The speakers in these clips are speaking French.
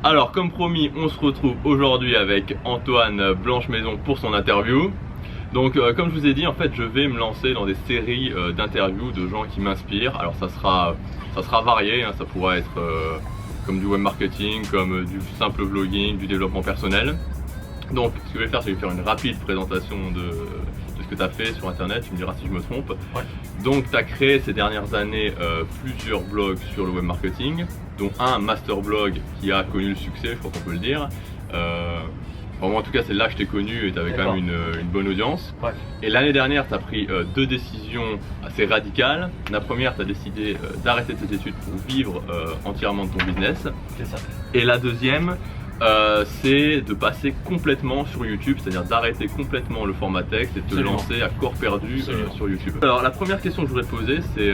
Alors comme promis, on se retrouve aujourd'hui avec Antoine Blanche-Maison pour son interview. Donc comme je vous ai dit, en fait je vais me lancer dans des séries d'interviews de gens qui m'inspirent. Alors ça sera varié, hein. Ça pourra être comme du web marketing, comme du simple vlogging, du développement personnel. Donc ce que je vais faire, c'est que je vais faire une rapide présentation de ce que tu as fait sur internet, tu me diras si je me trompe. Ouais. Donc tu as créé ces dernières années plusieurs blogs sur le web marketing, dont un master blog qui a connu le succès, je crois qu'on peut le dire. Moi, en tout cas c'est là que je t'ai connu et tu avais quand même une bonne audience. Ouais. Et l'année dernière tu as pris deux décisions assez radicales. La première, tu as décidé d'arrêter tes études pour vivre entièrement de ton business. C'est ça. Et la deuxième, c'est de passer complètement sur YouTube, c'est-à-dire d'arrêter complètement le format texte et de te Absolument. lancer à corps perdu sur YouTube. Alors la première question que je voudrais te poser, c'est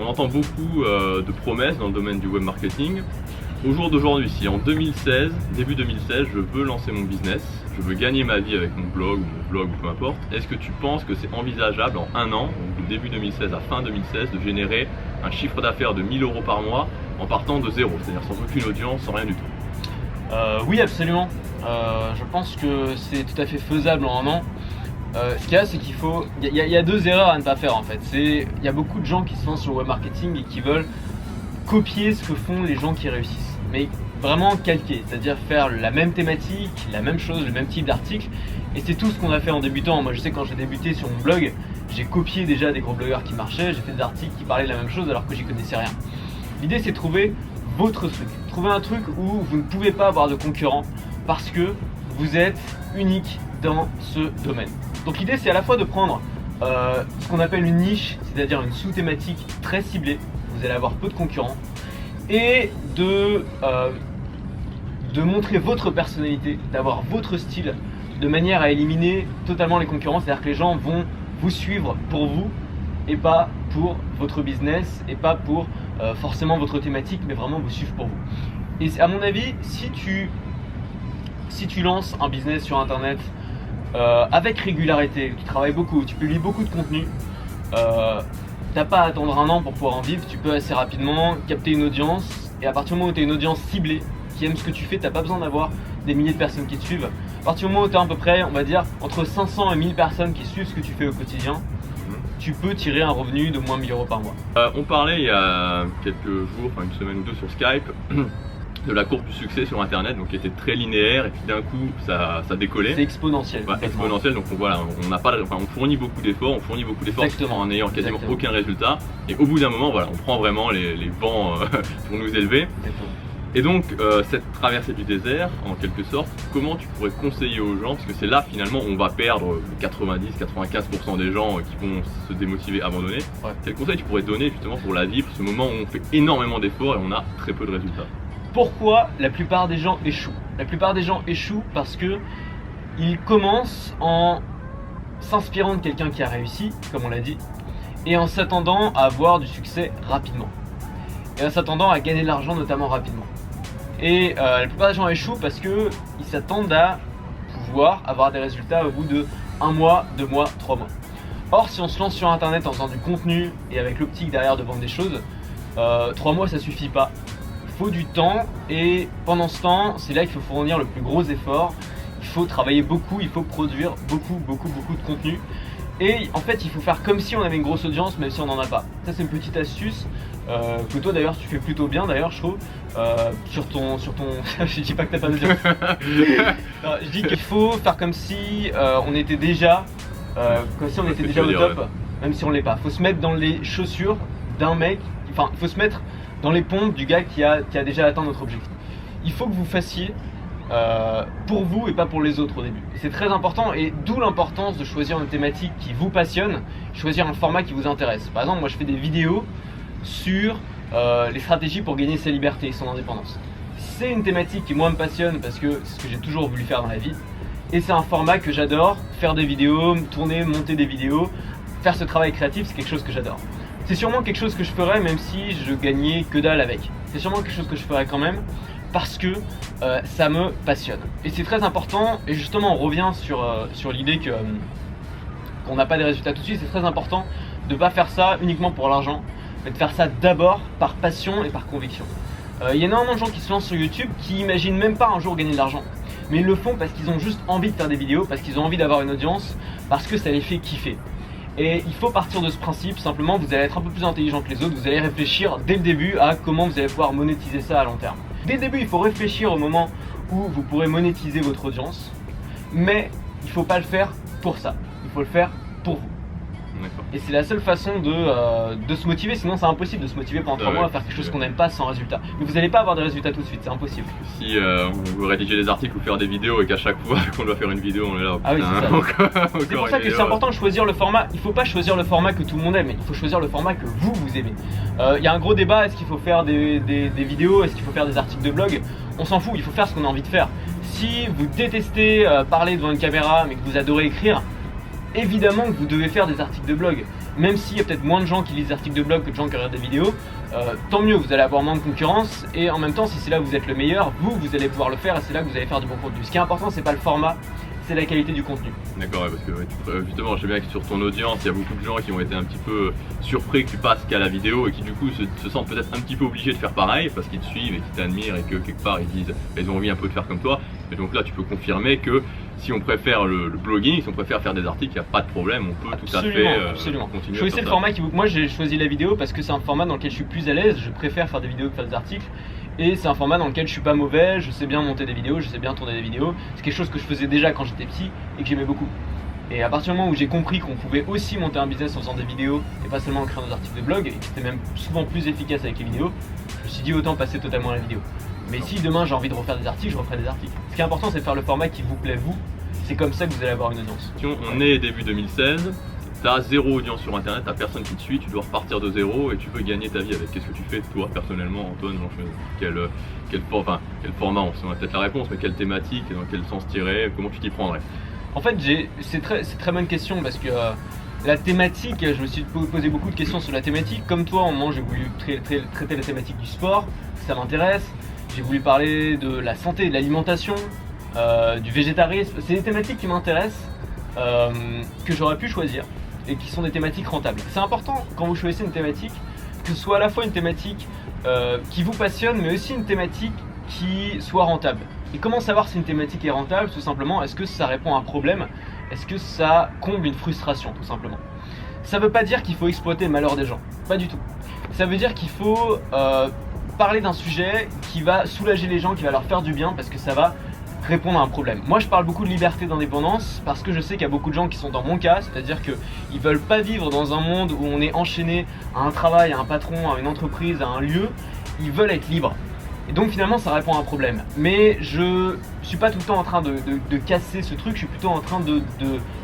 on entend beaucoup de promesses dans le domaine du web marketing. Au jour d'aujourd'hui, si en 2016, début 2016, je veux lancer mon business, je veux gagner ma vie avec mon blog ou peu importe, est-ce que tu penses que c'est envisageable en un an, donc de début 2016 à fin 2016, de générer un chiffre d'affaires de 1000 € par mois en partant de zéro, c'est-à-dire sans aucune audience, sans rien du tout? Oui, absolument. Je pense que c'est tout à fait faisable en un an. Ce qu'il y a, c'est qu'il faut. Il y a deux erreurs à ne pas faire en fait. Il y a beaucoup de gens qui se lancent sur le web marketing et qui veulent copier ce que font les gens qui réussissent. Mais vraiment calquer, c'est-à-dire faire la même thématique, la même chose, le même type d'article. Et c'est tout ce qu'on a fait en débutant. Moi, je sais, quand j'ai débuté sur mon blog, j'ai copié déjà des gros blogueurs qui marchaient, j'ai fait des articles qui parlaient de la même chose alors que j'y connaissais rien. L'idée, c'est de trouver votre truc. Trouver un truc où vous ne pouvez pas avoir de concurrent parce que vous êtes unique dans ce domaine. Donc l'idée, c'est à la fois de prendre ce qu'on appelle une niche, c'est-à-dire une sous-thématique très ciblée, vous allez avoir peu de concurrents, et de montrer votre personnalité, d'avoir votre style, de manière à éliminer totalement les concurrents, c'est-à-dire que les gens vont vous suivre pour vous et pas pour votre business et pas pour forcément votre thématique, mais vraiment vous suivre pour vous. Et à mon avis, si tu lances un business sur internet avec régularité, tu travailles beaucoup, tu publies beaucoup de contenu, t'as pas à attendre un an pour pouvoir en vivre, tu peux assez rapidement capter une audience, et à partir du moment où tu as une audience ciblée qui aime ce que tu fais, t'as pas besoin d'avoir des milliers de personnes qui te suivent. À partir du moment où tu as à peu près, on va dire, entre 500 et 1000 personnes qui suivent ce que tu fais au quotidien, tu peux tirer un revenu de moins 1000 € par mois. On parlait il y a quelques jours, enfin une semaine ou deux sur Skype, de la courbe du succès sur internet, donc qui était très linéaire et puis d'un coup ça décollait. C'est exponentiel. Ouais, exponentiel, donc on fournit beaucoup d'efforts, Exactement. en n'ayant quasiment Exactement. aucun résultat, et au bout d'un moment voilà, on prend vraiment les vents pour nous élever. Exactement. Et donc cette traversée du désert, en quelque sorte, comment tu pourrais conseiller aux gens, parce que c'est là finalement où on va perdre 90-95% des gens qui vont se démotiver, abandonner. Ouais. Quel conseil tu pourrais donner justement pour la vivre, ce moment où on fait énormément d'efforts et on a très peu de résultats? Pourquoi la plupart des gens échouent? La plupart des gens échouent parce que ils commencent en s'inspirant de quelqu'un qui a réussi, comme on l'a dit, et en s'attendant à avoir du succès rapidement. Et en s'attendant à gagner de l'argent notamment rapidement. Et la plupart des gens échouent parce qu'ils s'attendent à pouvoir avoir des résultats au bout de 1 mois, 2 mois, 3 mois. Or, si on se lance sur internet en faisant du contenu et avec l'optique derrière de vendre des choses, 3 mois ça suffit pas. Il faut du temps, et pendant ce temps, c'est là qu'il faut fournir le plus gros effort. Il faut travailler beaucoup, il faut produire beaucoup de contenu. Et en fait, il faut faire comme si on avait une grosse audience, même si on n'en a pas. Ça, c'est une petite astuce que toi d'ailleurs tu fais plutôt bien d'ailleurs, je trouve. Sur ton je dis pas que t'as pas d'audience. Non, je dis qu'il faut faire comme si on était déjà au top, ouais. même si on l'est pas. Faut se mettre dans les chaussures d'un mec, enfin faut se mettre dans les pompes du gars qui a déjà atteint notre objectif. Il faut que vous fassiez pour vous et pas pour les autres au début. C'est très important, et d'où l'importance de choisir une thématique qui vous passionne, choisir un format qui vous intéresse. Par exemple, moi je fais des vidéos sur les stratégies pour gagner sa liberté et son indépendance. C'est une thématique qui moi me passionne parce que c'est ce que j'ai toujours voulu faire dans la vie, et c'est un format que j'adore. Faire des vidéos, tourner, monter des vidéos, faire ce travail créatif, c'est quelque chose que j'adore. C'est sûrement quelque chose que je ferais même si je gagnais que dalle avec. C'est sûrement quelque chose que je ferais quand même parce que ça me passionne. Et c'est très important, et justement on revient sur l'idée qu'on n'a pas des résultats tout de suite. C'est très important de ne pas faire ça uniquement pour l'argent, mais de faire ça d'abord par passion et par conviction. Il y a énormément de gens qui se lancent sur YouTube qui imaginent même pas un jour gagner de l'argent. Mais ils le font parce qu'ils ont juste envie de faire des vidéos, parce qu'ils ont envie d'avoir une audience, parce que ça les fait kiffer. Et il faut partir de ce principe, simplement vous allez être un peu plus intelligent que les autres, vous allez réfléchir dès le début à comment vous allez pouvoir monétiser ça à long terme. Dès le début, il faut réfléchir au moment où vous pourrez monétiser votre audience, mais il ne faut pas le faire pour ça, il faut le faire pour vous. Et c'est la seule façon de se motiver, sinon c'est impossible de se motiver pendant 3 mois à faire quelque chose qu'on n'aime pas sans résultat. Mais vous n'allez pas avoir de résultats tout de suite, c'est impossible. Si on veut rédiger des articles ou faire des vidéos et qu'à chaque fois qu'on doit faire une vidéo, on est là. Ah oui, c'est ça. C'est pour ça que c'est important de choisir le format. Il ne faut pas choisir le format que tout le monde aime, il faut choisir le format que vous aimez. Il y a un gros débat, est-ce qu'il faut faire des vidéos, est-ce qu'il faut faire des articles de blog? On s'en fout, il faut faire ce qu'on a envie de faire. Si vous détestez parler devant une caméra mais que vous adorez écrire, évidemment que vous devez faire des articles de blog. Même s'il y a peut-être moins de gens qui lisent des articles de blog que de gens qui regardent des vidéos, tant mieux, vous allez avoir moins de concurrence et en même temps, si c'est là où vous êtes le meilleur, vous allez pouvoir le faire et c'est là que vous allez faire du bon contenu. Ce qui est important, c'est pas le format, c'est la qualité du contenu. D'accord, ouais, parce que justement, je sais bien que sur ton audience, il y a beaucoup de gens qui ont été un petit peu surpris que tu passes qu'à la vidéo et qui du coup se sentent peut-être un petit peu obligés de faire pareil parce qu'ils te suivent et qu'ils t'admirent et que quelque part ils disent, ils ont envie un peu de faire comme toi. Et donc là, tu peux confirmer que si on préfère le blogging, si on préfère faire des articles, il n'y a pas de problème, on peut tout à fait continuer. Choisissez le format qui vous... Moi j'ai choisi la vidéo parce que c'est un format dans lequel je suis plus à l'aise, je préfère faire des vidéos que faire des articles. Et c'est un format dans lequel je suis pas mauvais, je sais bien monter des vidéos, je sais bien tourner des vidéos. C'est quelque chose que je faisais déjà quand j'étais petit et que j'aimais beaucoup. Et à partir du moment où j'ai compris qu'on pouvait aussi monter un business en faisant des vidéos et pas seulement en créant des articles de blog, et que c'était même souvent plus efficace avec les vidéos, je me suis dit autant passer totalement à la vidéo. Mais si demain j'ai envie de refaire des articles, je referai des articles. Ce qui est important, c'est de faire le format qui vous plaît vous. C'est comme ça que vous allez avoir une audience. On est début 2016, t'as zéro audience sur internet, t'as personne qui te suit, tu dois repartir de zéro et tu veux gagner ta vie avec. Qu'est-ce que tu fais toi personnellement, Antoine Blanchenoz? Quel format, on a peut-être la réponse, mais quelle thématique et dans quel sens tirer, comment tu t'y prendrais? En fait, c'est très bonne question parce que la thématique, je me suis posé beaucoup de questions sur la thématique. Comme toi, au moment j'ai voulu traiter la thématique du sport, ça m'intéresse. J'ai voulu parler de la santé et de l'alimentation, du végétarisme. C'est des thématiques qui m'intéressent, que j'aurais pu choisir et qui sont des thématiques rentables. C'est important quand vous choisissez une thématique que ce soit à la fois une thématique qui vous passionne mais aussi une thématique qui soit rentable. Et comment savoir si une thématique est rentable? Tout simplement, est-ce que ça répond à un problème? Est-ce que ça comble une frustration tout simplement? Ça veut pas dire qu'il faut exploiter le malheur des gens, pas du tout. Ça veut dire qu'il faut parler d'un sujet qui va soulager les gens, qui va leur faire du bien parce que ça va répondre à un problème. Moi je parle beaucoup de liberté d'indépendance parce que je sais qu'il y a beaucoup de gens qui sont dans mon cas, c'est-à-dire qu'ils veulent pas vivre dans un monde où on est enchaîné à un travail, à un patron, à une entreprise, à un lieu. Ils veulent être libres. Et donc finalement ça répond à un problème. Mais je suis pas tout le temps en train de casser ce truc, je suis plutôt en train de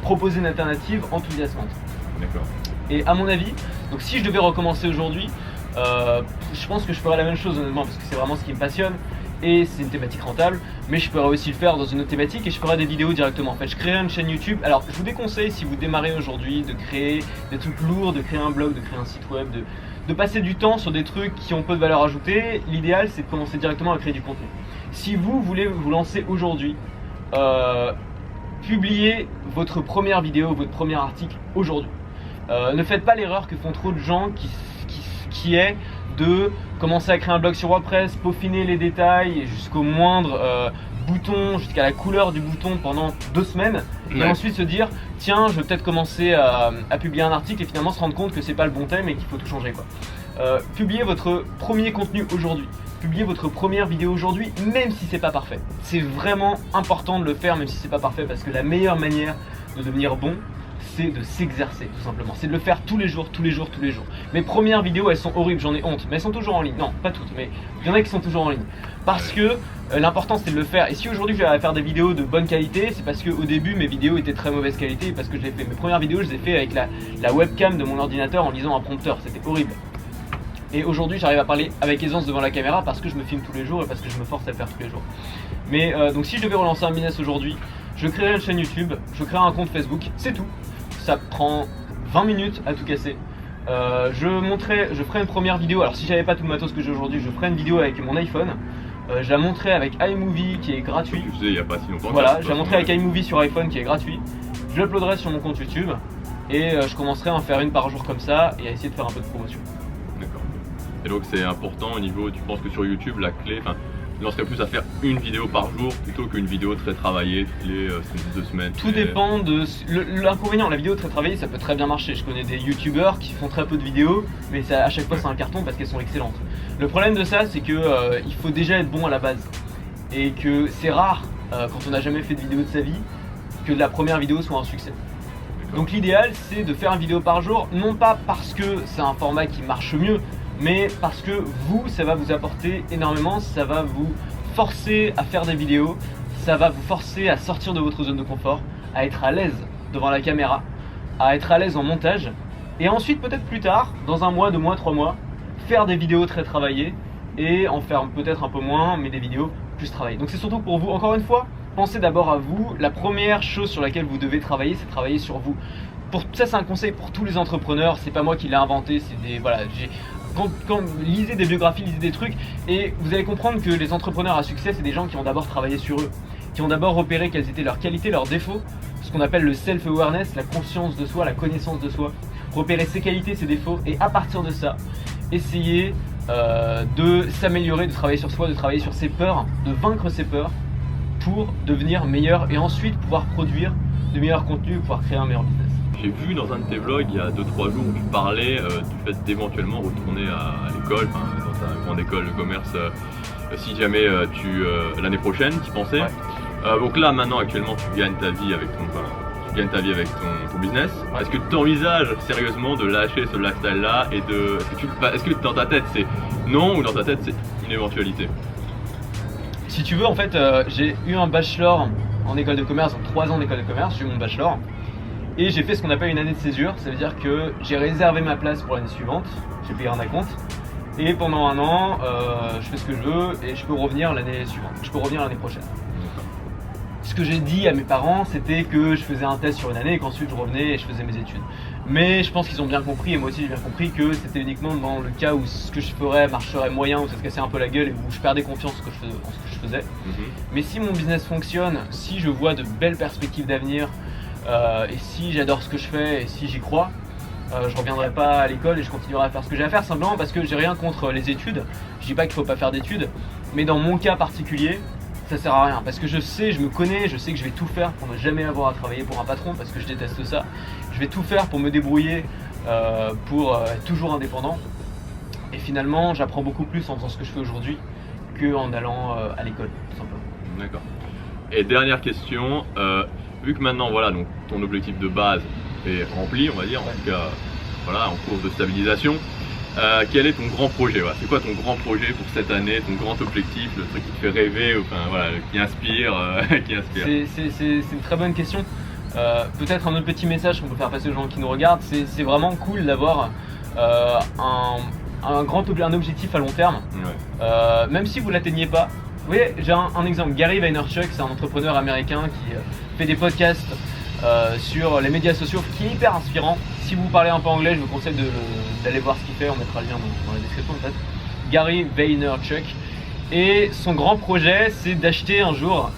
proposer une alternative enthousiasmante. D'accord. Et à mon avis, donc si je devais recommencer aujourd'hui, je pense que je ferais la même chose honnêtement parce que c'est vraiment ce qui me passionne. Et c'est une thématique rentable, mais je pourrais aussi le faire dans une autre thématique et je ferai des vidéos directement. En fait, je créerai une chaîne YouTube. Alors, je vous déconseille si vous démarrez aujourd'hui de créer des trucs lourds, de créer un blog, de créer un site web, de passer du temps sur des trucs qui ont peu de valeur ajoutée. L'idéal, c'est de commencer directement à créer du contenu. Si vous voulez vous lancer aujourd'hui, publiez votre première vidéo, votre premier article aujourd'hui. Ne faites pas l'erreur que font trop de gens qui est de commencer à créer un blog sur WordPress, peaufiner les détails jusqu'au moindre bouton, jusqu'à la couleur du bouton pendant 2 semaines et ensuite se dire tiens je vais peut-être commencer à publier un article et finalement se rendre compte que c'est pas le bon thème et qu'il faut tout changer quoi. Publiez votre premier contenu aujourd'hui, publiez votre première vidéo aujourd'hui même si c'est pas parfait. C'est vraiment important de le faire même si c'est pas parfait parce que la meilleure manière de devenir bon c'est de s'exercer tout simplement, c'est de le faire tous les jours. Mes premières vidéos elles sont horribles, j'en ai honte, mais elles sont toujours en ligne, non pas toutes, mais il y en a qui sont toujours en ligne parce que l'important c'est de le faire. Et si aujourd'hui je vais faire des vidéos de bonne qualité, c'est parce qu'au début mes vidéos étaient très mauvaise qualité parce que j'ai fait mes premières vidéos, je les ai fait avec la webcam de mon ordinateur en lisant un prompteur, c'était horrible. Et aujourd'hui j'arrive à parler avec aisance devant la caméra parce que je me filme tous les jours et parce que je me force à le faire tous les jours. Mais donc si je devais relancer un business aujourd'hui, je créerais une chaîne YouTube, je créerais un compte Facebook, c'est tout. Ça prend 20 minutes à tout casser. Je ferai une première vidéo. Alors si j'avais pas tout le matos que j'ai aujourd'hui, je ferai une vidéo avec mon iPhone. Je la montrerai avec iMovie qui est gratuit. Tu faisais il y a pas si longtemps. Voilà, je la montrerai avec iMovie sur iPhone qui est gratuit. Je l'uploaderai sur mon compte YouTube et je commencerai à en faire une par jour comme ça et à essayer de faire un peu de promotion. D'accord. Et donc c'est important au niveau, tu penses que sur YouTube, la clé, il en serait plus à faire une vidéo par jour plutôt qu'une vidéo très travaillée toutes les 2 semaines. Tout dépend de l'inconvénient. La vidéo très travaillée, ça peut très bien marcher. Je connais des youtubeurs qui font très peu de vidéos, mais à chaque fois c'est un carton parce qu'elles sont excellentes. Le problème de ça, c'est que il faut déjà être bon à la base et que c'est rare quand on n'a jamais fait de vidéo de sa vie que la première vidéo soit un succès. Donc l'idéal, c'est de faire une vidéo par jour, non pas parce que c'est un format qui marche mieux, mais parce que ça va vous apporter énormément, ça va vous forcer à faire des vidéos, ça va vous forcer à sortir de votre zone de confort, à être à l'aise devant la caméra, à être à l'aise en montage, et ensuite peut-être plus tard, dans 1 mois, 2 mois, 3 mois, faire des vidéos très travaillées, et en faire peut-être un peu moins, mais des vidéos plus travaillées. Donc c'est surtout pour vous, encore une fois, pensez d'abord à vous. La première chose sur laquelle vous devez travailler, c'est travailler sur vous. Ça, c'est un conseil pour tous les entrepreneurs, c'est pas moi qui l'ai inventé, c'est des... Voilà, lisez des biographies, lisez des trucs, et vous allez comprendre que les entrepreneurs à succès, c'est des gens qui ont d'abord travaillé sur eux, qui ont d'abord repéré quelles étaient leurs qualités, leurs défauts, ce qu'on appelle le self-awareness, la conscience de soi, la connaissance de soi, repérer ses qualités, ses défauts, et à partir de ça, essayer de s'améliorer, de travailler sur soi, de travailler sur ses peurs, de vaincre ses peurs, pour devenir meilleur et ensuite pouvoir produire de meilleurs contenus, pouvoir créer un meilleur business. J'ai vu dans un de tes vlogs il y a 2-3 jours où tu parlais du fait d'éventuellement retourner à l'école, dans ta grande école de commerce, si jamais l'année prochaine, tu pensais. Ouais. Donc là maintenant actuellement tu gagnes ta vie avec ton business. Ouais. Est-ce que tu envisages sérieusement de lâcher ce lifestyle là et est-ce que dans ta tête c'est non ou dans ta tête c'est une éventualité? Si tu veux, en fait, j'ai eu un bachelor en école de commerce, donc 3 ans d'école de commerce, j'ai eu mon bachelor. Et j'ai fait ce qu'on appelle une année de césure, ça veut dire que j'ai réservé ma place pour l'année suivante, j'ai payé un acompte. Et pendant 1 an, je fais ce que je veux et je peux revenir l'année suivante, je peux revenir l'année prochaine. Ce que j'ai dit à mes parents, c'était que je faisais un test sur une année et qu'ensuite je revenais et je faisais mes études. Mais je pense qu'ils ont bien compris, et moi aussi j'ai bien compris, que c'était uniquement dans le cas où ce que je ferais marcherait moyen, où ça se cassait un peu la gueule et où je perdais confiance en ce que je faisais. Mais si mon business fonctionne, si je vois de belles perspectives d'avenir, et si j'adore ce que je fais et si j'y crois, je reviendrai pas à l'école et je continuerai à faire ce que j'ai à faire, simplement parce que j'ai rien contre les études. Je dis pas qu'il faut pas faire d'études, mais dans mon cas particulier, ça sert à rien, parce que je me connais, je sais que je vais tout faire pour ne jamais avoir à travailler pour un patron, parce que je déteste ça. Je vais tout faire pour me débrouiller, pour être toujours indépendant. Et finalement, j'apprends beaucoup plus en faisant ce que je fais aujourd'hui qu'en allant à l'école, tout simplement. D'accord. Et dernière question, vu que maintenant, voilà, donc ton objectif de base est rempli, on va dire, en tout cas, voilà, en cours de stabilisation, quel est ton grand projet? Voilà. C'est quoi ton grand projet pour cette année, ton grand objectif, le truc qui te fait rêver, enfin, voilà, qui inspire, C'est une très bonne question. Peut-être un autre petit message qu'on peut faire passer aux gens qui nous regardent, c'est vraiment cool d'avoir un objectif à long terme, ouais. Même si vous ne l'atteignez pas. Vous voyez, j'ai un exemple, Gary Vaynerchuk, c'est un entrepreneur américain qui fait des podcasts sur les médias sociaux, qui est hyper inspirant. Si vous parlez un peu anglais, je vous conseille d'aller voir ce qu'il fait, on mettra le lien dans la description peut-être. Gary Vaynerchuk. Et son grand projet, c'est d'acheter un jour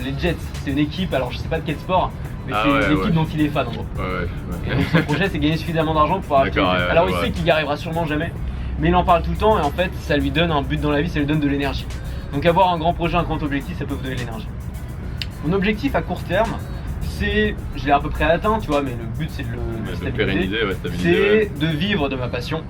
les Jets. C'est une équipe, alors je sais pas de quel sport, mais c'est une équipe dont il est fan en gros. Et donc son projet, c'est gagner suffisamment d'argent pour pouvoir acheter. Alors il sait qu'il y arrivera sûrement jamais, mais il en parle tout le temps et en fait, ça lui donne un but dans la vie, ça lui donne de l'énergie. Donc avoir un grand projet, un grand objectif, ça peut vous donner de l'énergie. Mon objectif à court terme, je l'ai à peu près atteint, tu vois, mais le but c'est de le stabiliser. C'est de vivre de ma passion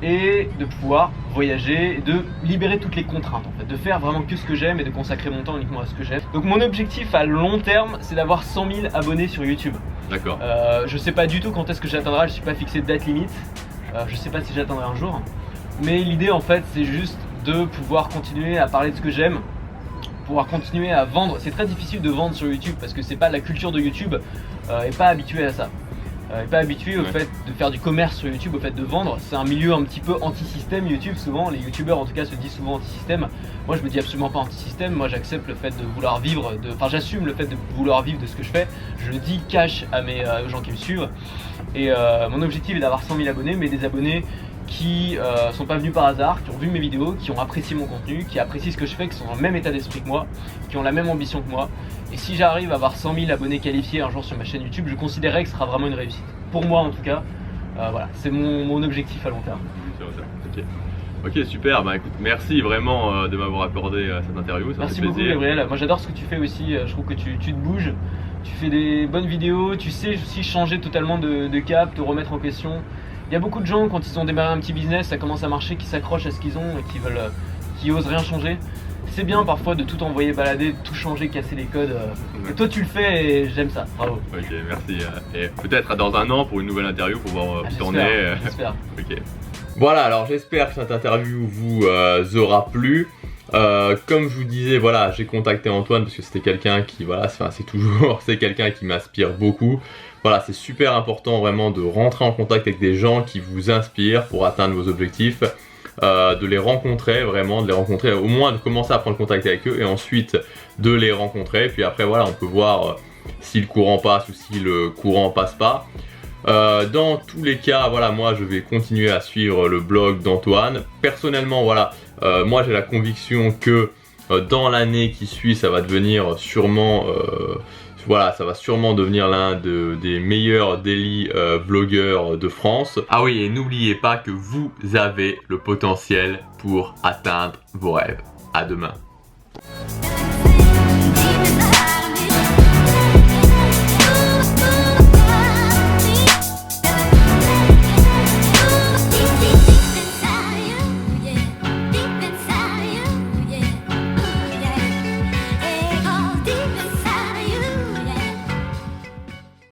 et de pouvoir voyager, et de libérer toutes les contraintes en fait, de faire vraiment que ce que j'aime et de consacrer mon temps uniquement à ce que j'aime. Donc mon objectif à long terme, c'est d'avoir 100 000 abonnés sur YouTube. D'accord. Je sais pas du tout quand est-ce que j'atteindrai, je suis pas fixé de date limite, je sais pas si j'atteindrai un jour, mais l'idée en fait c'est juste de pouvoir continuer à parler de ce que j'aime, pouvoir continuer à vendre. C'est très difficile de vendre sur YouTube parce que c'est pas la culture de YouTube, est pas habituée à ça. Est pas habitué au fait de faire du commerce sur YouTube, au fait de vendre. C'est un milieu un petit peu anti-système YouTube souvent. Les youtubeurs en tout cas se disent souvent anti-système. Moi je me dis absolument pas anti-système. Moi j'accepte le fait de vouloir vivre, j'assume le fait de vouloir vivre de ce que je fais. Je le dis cash aux gens qui me suivent. Et mon objectif est d'avoir 100 000 abonnés, mais des abonnés qui sont pas venus par hasard, qui ont vu mes vidéos, qui ont apprécié mon contenu, qui apprécient ce que je fais, qui sont dans le même état d'esprit que moi, qui ont la même ambition que moi. Et si j'arrive à avoir 100 000 abonnés qualifiés un jour sur ma chaîne YouTube, je considérerais que ce sera vraiment une réussite. Pour moi en tout cas, voilà, c'est mon objectif à long terme. Ok. Ok, super, bah écoute, merci vraiment de m'avoir accordé cette interview, ça Merci me fait beaucoup plaisir. Gabriel, moi j'adore ce que tu fais aussi, je trouve que tu te bouges, tu fais des bonnes vidéos, tu sais aussi changer totalement de cap, te remettre en question. Il y a beaucoup de gens quand ils ont démarré un petit business, ça commence à marcher, qui s'accrochent à ce qu'ils ont et qui osent rien changer. C'est bien parfois de tout envoyer balader, de tout changer, casser les codes. Et toi tu le fais et j'aime ça, bravo. Ok, merci. Et peut-être dans un an pour une nouvelle interview pour voir où t'en J'espère, es. j'espère. Ok. Voilà, alors j'espère que cette interview vous aura plu. Comme je vous disais, voilà, j'ai contacté Antoine parce que c'était quelqu'un qui, voilà, c'est quelqu'un qui m'inspire beaucoup. Voilà, c'est super important vraiment de rentrer en contact avec des gens qui vous inspirent pour atteindre vos objectifs. De les rencontrer, vraiment, de les rencontrer, au moins de commencer à prendre contact avec eux et ensuite de les rencontrer. Puis après, voilà, on peut voir si le courant passe ou si le courant passe pas. Dans tous les cas, voilà, moi je vais continuer à suivre le blog d'Antoine. Personnellement, voilà, moi j'ai la conviction que dans l'année qui suit, ça va devenir sûrement, voilà, ça va sûrement devenir l'un des meilleurs daily vlogueurs de France. Ah oui, et n'oubliez pas que vous avez le potentiel pour atteindre vos rêves. À demain.